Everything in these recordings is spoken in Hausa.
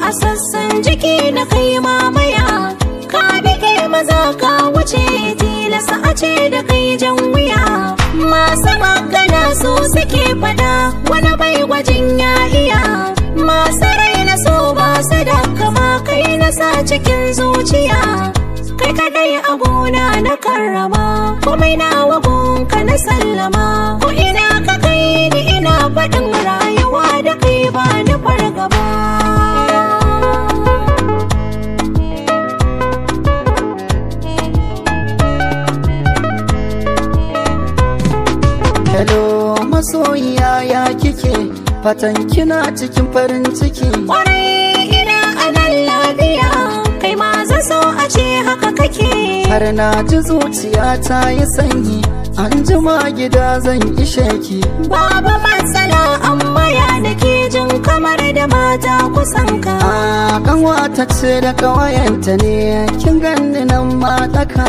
A sassan jiki na kai mamaya, ka bige maza ka wuce, tilasa a ce da kai jan wuya. Masu magana su suke fada, wani bai gwajin ya iya. Masu raina so ba su da kama, kai na sa cikin zuciya. Kai kadai a gona na karrama, komai na wagonka na sallama. Ko ina ka kai ni ina faɗin rayuwa da kai ba ni fargaba. Hello masoyiya ya kike, fatan kina cikin farin ciki. Kwarai ina anan lafiya, kai ma zan so a ce haka kake. Har na ji zuciya ta yi sanyi, an jima gida zan ishe ki. Babu matsala amma ya nake jin kamar da mata kusan ka. A kanwata ce da kawayenta ne, kin ganni nan mataka.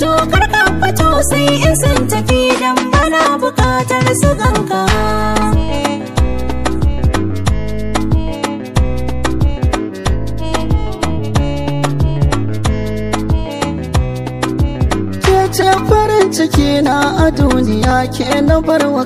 To karka fito sai in sun tafi dan bana bukatar su ganka. Ke ce farin ciki na a duniya, ke na barwa.